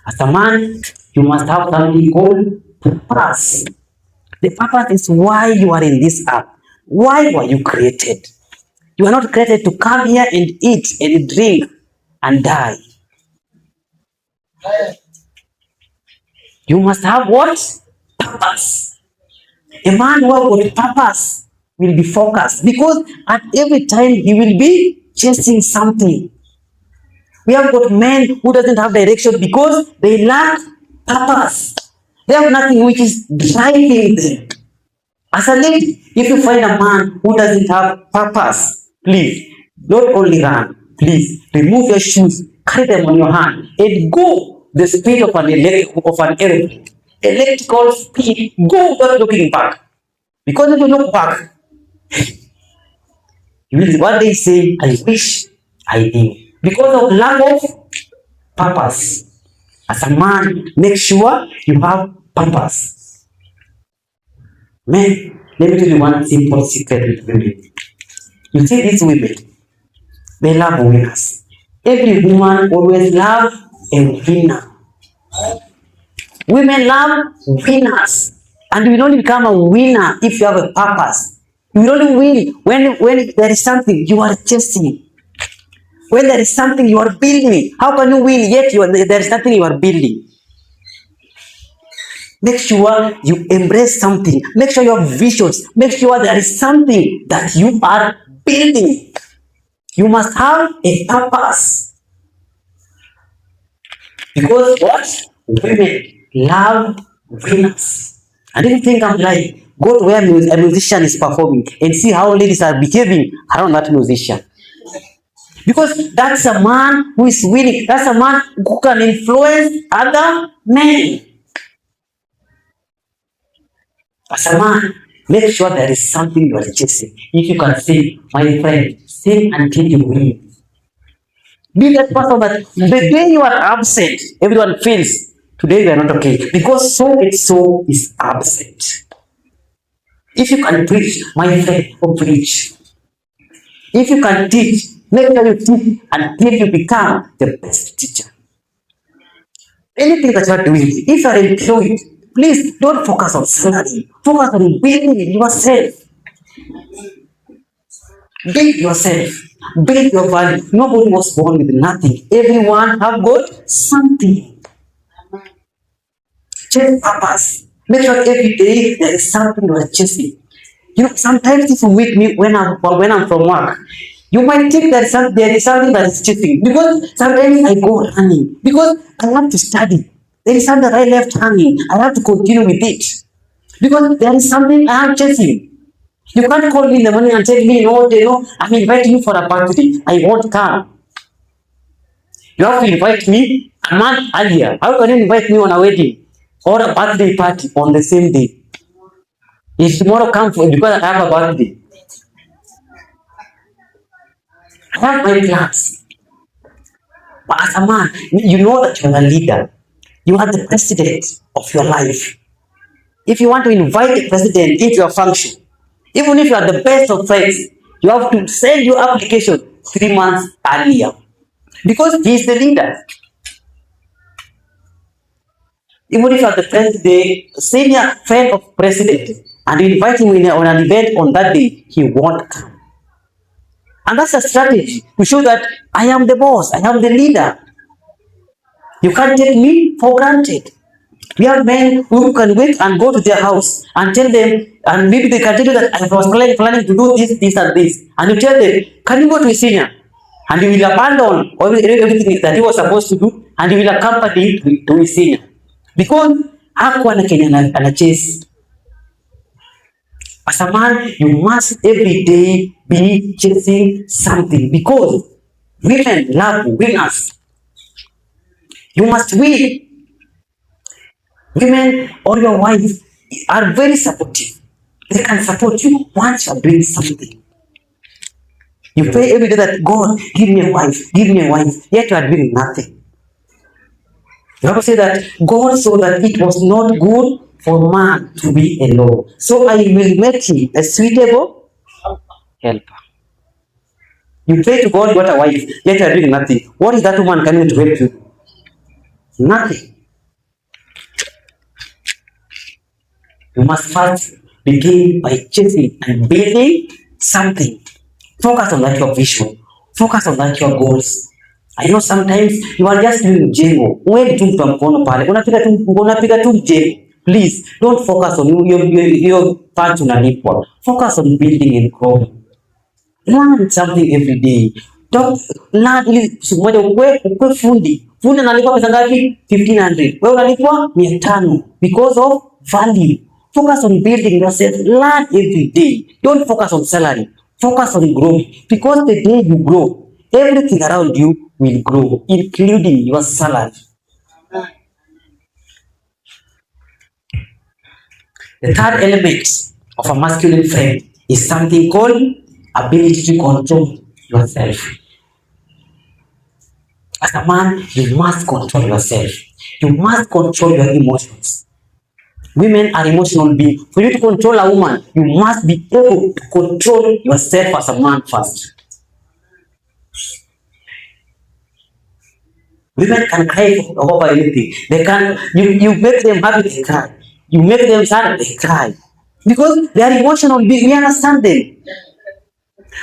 As a man, you must have something called purpose. The purpose is why you are in this earth. Why were you created? You are not created to come here and eat and drink and die. You must have what? Purpose. A man who has got purpose will be focused, because at every time he will be chasing something. We have got men who doesn't have direction because they lack purpose. They have nothing which is driving them. As a lady, if you find a man who doesn't have purpose, please don't only run. Please remove your shoes, carry them on your hand, and go the speed of an aeroplane. Electrical speed, go without looking back. Because if you look back, you will one day say, I wish I did. Because of lack of purpose. As a man, make sure you have purpose. Men, let me tell you one simple secret with women. You see these women, they love winners. Every woman always love a winner. Women love winners. And you will only become a winner if you have a purpose. You will only win when there is something you are chasing. When there is something you are building. How can you win yet there is nothing you are building? Make sure you embrace something. Make sure you have visions. Make sure there is something that you are building. You must have a purpose. Because what? Women love winners. And if you think I'm like, go to where a musician is performing and see how ladies are behaving around that musician. Because that's a man who is winning. That's a man who can influence other men. As a man, make sure there is something you are chasing. If you can sing, my friend, sing until you win. Be that person that the day you are absent, everyone feels today you are not okay. Because so and so is absent. If you can preach, my friend, preach. If you can teach, make sure you teach until you become the best teacher. Anything that you are doing, if you are employed, please don't focus on salary. Focus on building yourself. Build yourself. Build your value. Nobody was born with nothing. Everyone have got something. Chase purpose. Make sure every day there is something you are chasing. Sometimes if you meet me when I'm from work, you might think that there is something that is chasing because sometimes I go running because I have to study. There is something that I left hanging. I have to continue with it because there is something I am chasing. You can't call me in the morning and tell me, I'm inviting you for a party. I won't come. You have to invite me a month earlier. How can you invite me on a wedding or a birthday party on the same day? If tomorrow comes because I have a birthday, I have my plans. But as a man, you know that you're a leader. You are the president of your life. If you want to invite the president into your function, even if you are the best of friends, you have to send your application 3 months earlier because he is the leader. Even if you are the senior friend of president and you invite him on an event on that day, he won't come. And that's a strategy to show that I am the boss, I am the leader. You can't take me for granted. We have men who can wait and go to their house and tell them, and maybe they can tell you that I was planning to do this, this, and this. And you tell them, can you go to a senior? And you will abandon everything that he was supposed to do, and you will accompany him to a senior. Because hakuwa na Kenya anachase. As a man, you must every day be chasing something because women love winners. You must win. Women or your wife are very supportive. They can support you once you are doing something. You pray every day that God, give me a wife, yet you are doing nothing. You have to say that God saw that it was not good for man to be alone. So I will make him a suitable helper. You pray to God, you want a wife, yet you are doing nothing. What is that woman coming to help you? Nothing. You must first begin by chasing and building something. Focus on that your vision. Focus on that your goals. I know sometimes you are just doing jengo. Wewe tu mtu mkono pale. Unapiga tu jengo. Please don't focus on your part unalipwa. Focus on building and growing. Learn something every day. Don't learn ili siku moja ukue fundi. Fundi analipwa pesa ngapi? 1500. Wewe unalipwa 500 because of value. Focus on building yourself. Learn every day. Don't focus on salary. Focus on growth. Because the day you grow, everything around you will grow, including your salary. The third element of a masculine frame is something called ability to control yourself. As a man, you must control yourself. You must control your emotions. Women are emotional beings. For you to control a woman, you must be able to control yourself as a man first. Women can cry over anything. They can, you make them happy, they cry. You make them sad, they cry. Because they are emotional beings, we understand them.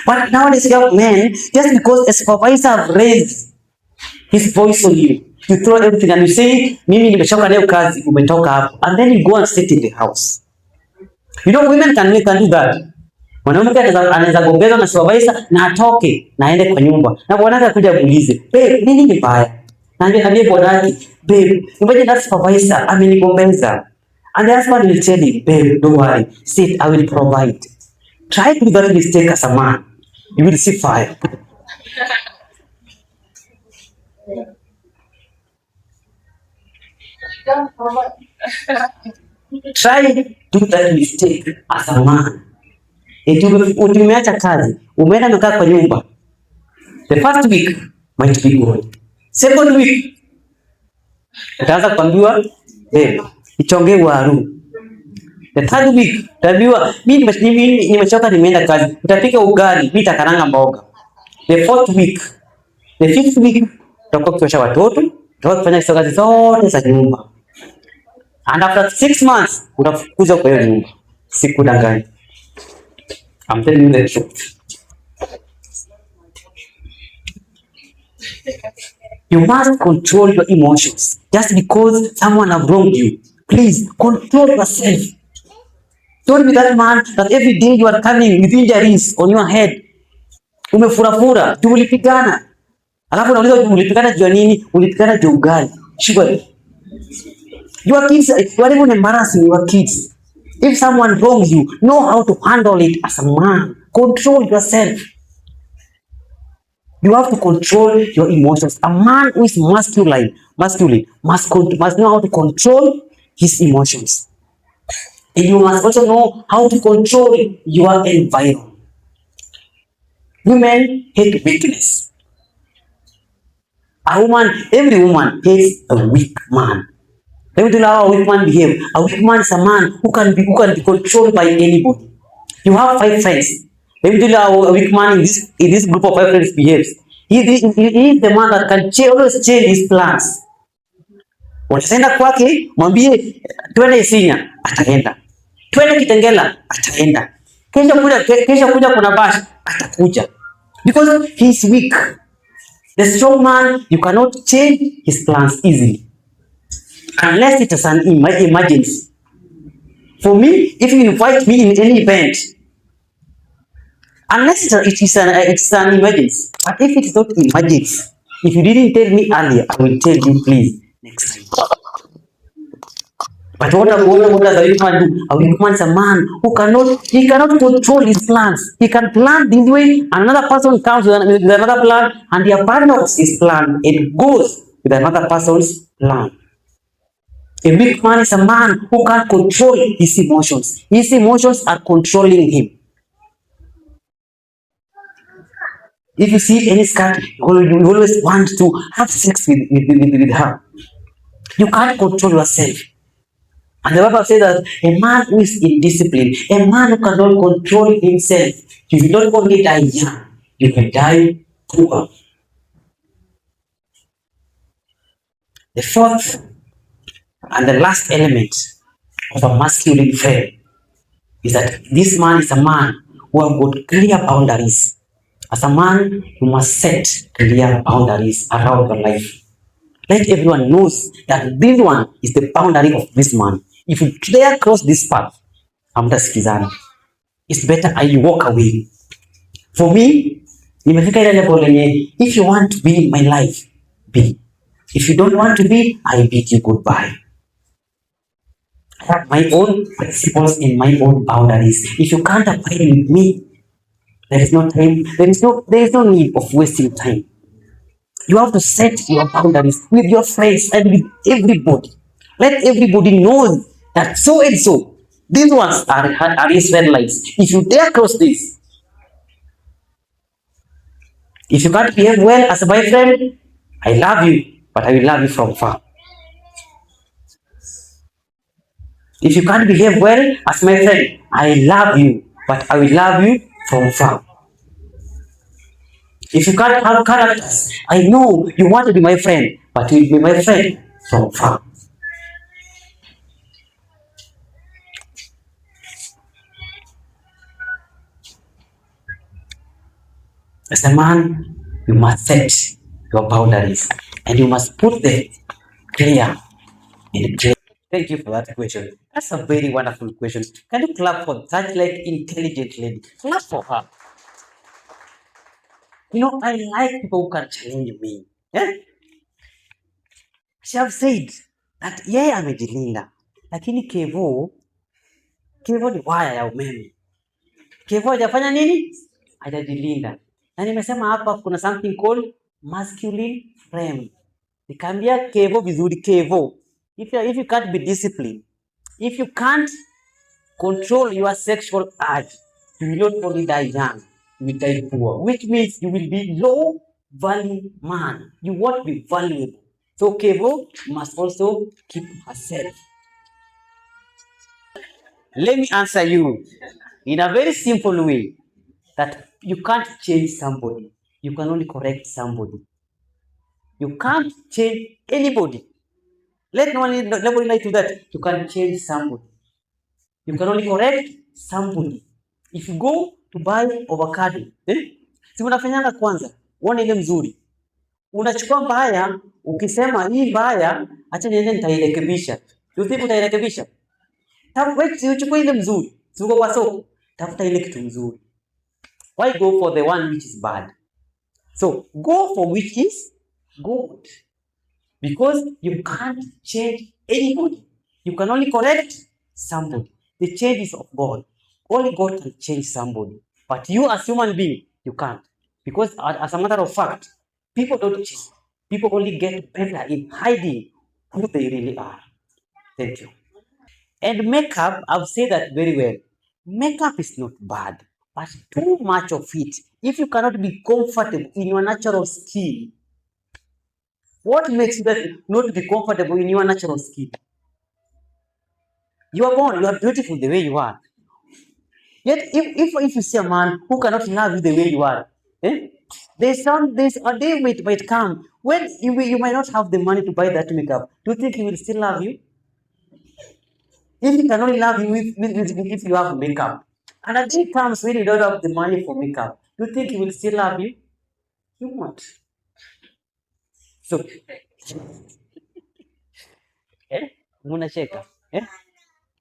But nowadays you have men, just because a supervisor raised his voice on you, you throw everything and you say, mimi nimechoka leo kazi, umetoka hapo. And then you go and sit in the house. Women can do that. Mwanamke anaweza gombeza na supervisor na atoke na aende kwa nyumba. Na bwanake akuja muulize, "Babe, nini ni mbaya?" Na niambie bwanake, "Babe, imagine that supervisor amenigombeza." And the husband will tell him, "Babe, don't worry. Sit, I will provide." Try to do that mistake as a man. You will see fire. Try to do that mistake as a man. Umeacha kazi, umeenda umekaa kwa nyumba. The first week might be good. Second week utaanza kuambiwa, "Babe, ichongee waru." The third week utaambiwa, "Mimi nimechoka nimeenda kazi." Utapika ugali, mimi nitakaranga mboga. The fourth week, the fifth week utakuwa ukiosha watoto, utakuwa kufanya kazi zote za nyumba. And after 6 months utafukuzwa kwa hiyo nyumba. Sikudanganya. I'm telling you the truth. You must control your emotions. Just because someone have wronged you, please control yourself. Don't be that man that every day you are coming with injuries on your head. Umefurafura, tulipigana. Alafu unauliza ulipigana juu ya nini? Ulipigana juu gani? Surely. Your kids, you are even embarrassing your kids. If someone wrongs you, know how to handle it as a man. Control yourself. You have to control your emotions. A man who is masculine must know how to control his emotions. And you must also know how to control your environment. Women hate weakness. Every woman hates a weak man. Let me tell you how a weak man behave. A weak man is a man who can be controlled by anybody. You have 5 friends. Let me tell you how a weak man in this group of 5 friends behaves. He is the man that can always change his plans. Unaenda kwake, mwambie twende Isinya, ataenda. Twende Kitengela, ataenda. Kesho kuja kuna bash, atakuja. Because he is weak. The strong man, you cannot change his plans easily. Unless it is an emergency. For me, if you invite me in any event, unless it's an emergency. But if it is not emergency, if you didn't tell me earlier, I will tell you please next time. But what does a weak man do? A weak man is a man who cannot control his plans. He can plan this way, another person comes with another plan, and he abandons his plan. It goes with another person's plan. A weak man is a man who can't control his emotions. His emotions are controlling him. If you see any skirt, you always want to have sex with her. You can't control yourself. And the Bible says that a man who is indisciplined, a man who cannot control himself, you will not only die young, you will die poor. The fourth and the last element of a masculine frame is that this man is a man who has got clear boundaries. As a man, you must set clear boundaries around your life. Let everyone knows that this one is the boundary of this man. If you dare cross this path, hamtasikizana. It's better I walk away. For me, nimefika ile level lenye, if you want to be in my life, be. If you don't want to be, I bid you goodbye. I have my own principles and my own boundaries. If you can't abide with me, there is no time. There is no need of wasting time. You have to set your boundaries with your friends and with everybody. Let everybody know that so and so, these ones are Israelites. If you dare cross this, if you can't behave well as a boyfriend, I love you, but I will love you from far. If you can't behave well as my friend, I love you, but I will love you from far. If you can't have characters, I know you want to be my friend, but you will be my friend from far. As a man, you must set your boundaries and you must put them clear and clear. Thank you for that question. That's a very wonderful question. Can you clap for that like intelligent lady? Clap for her. You know, I like people who can challenge me. Yeah? She have said that yeye amejilinda, lakini Kevo ni waya ya umeme. Kevo hajafanya nini? Hajajilinda. Na nimesema hapa kuna something called masculine frame. Nikaambia Kevo vizuri, Kevo. If you can't be disciplined, if you can't control your sexual urge, you will not only die young, you will die poor, which means you will be low value man. You won't be valuable. So Kevo must also keep herself. Let me answer you in a very simple way that you can't change somebody. You can only correct somebody. You can't change anybody. Let nobody lie to that. You can change somebody. You can only correct somebody. If you go to buy avocado, si unafanyanga kwanza, uone ile mzuri. Unachukua mbaya, ukisema hii mbaya, acha niende nitairekebisha. You think utairekebisha? Wewe uchukue ile mzuri. Sio kwa soko. Tafuta ile kitu mzuri. Why go for the one which is bad? So go for which is good. Because you can't change anybody. You can only correct somebody. The change is of God. Only God can change somebody. But you as human being, you can't. Because as a matter of fact, people don't change. People only get better in hiding who they really are. Thank you. And makeup, I've said that very well. Makeup is not bad, but too much of it. If you cannot be comfortable in your natural skin, what makes you not be comfortable in your natural skin? You are born, you are beautiful the way you are. Yet, if you see a man who cannot love you the way you are, eh? There's a day might come when you might not have the money to buy that makeup. Do you think he will still love you? If he can only love you if you have makeup, and a day comes when you don't have the money for makeup, do you think he will still love you? You won't. So, eh? Unacheka? Eh?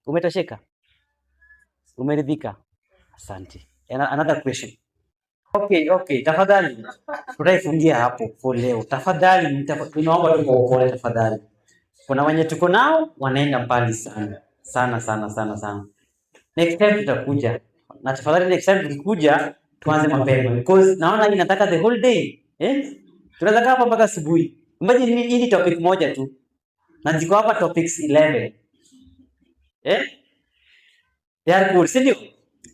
Umetosheka? Umeridhika? Asante. Another question. Okay, tafadhali. Tutaifungia hapo for leo. Tafadhali, tunaomba tu kwa upole tafadhali. Kuna wenye tuko nao wanaenda mbali sana. Sana. Next time tutakuja. Na tafadhali next time tukikuja tuanze mapema because naona inataka the whole day. Tunaweza kaa hapa mpaka asubuhi. Imagine hii topic moja tu. Na ziko hapa topics 11. They are good, si ndio?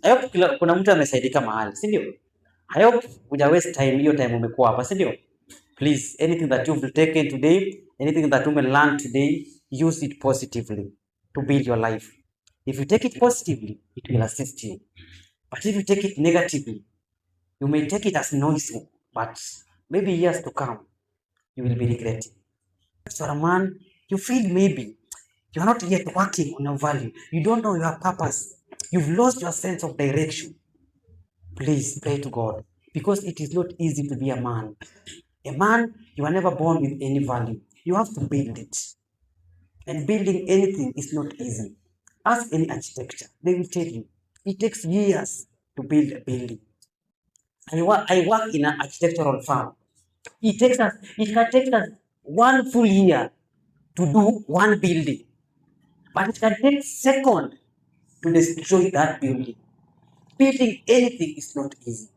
I hope kuna mtu amesaidika mahali, si ndio? I hope uja waste time, hiyo time umekuwa hapa, si ndio? Please, anything that you've taken today, anything that you may learn today, use it positively to build your life. If you take it positively, it will assist you. But if you take it negatively, you may take it as noise, but maybe years to come, you will be regretting. So a man, you feel maybe you are not yet working on your value. You don't know your purpose. You've lost your sense of direction. Please pray to God because it is not easy to be a man. A man, you are never born with any value. You have to build it. And building anything is not easy. Ask any architecture. They will tell you. It takes years to build a building. I work in an architectural firm. It can take us 1 full year to do one building. But it can take seconds to destroy that building. Building anything is not easy.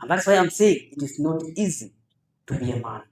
And that's why I'm saying it is not easy to be a man.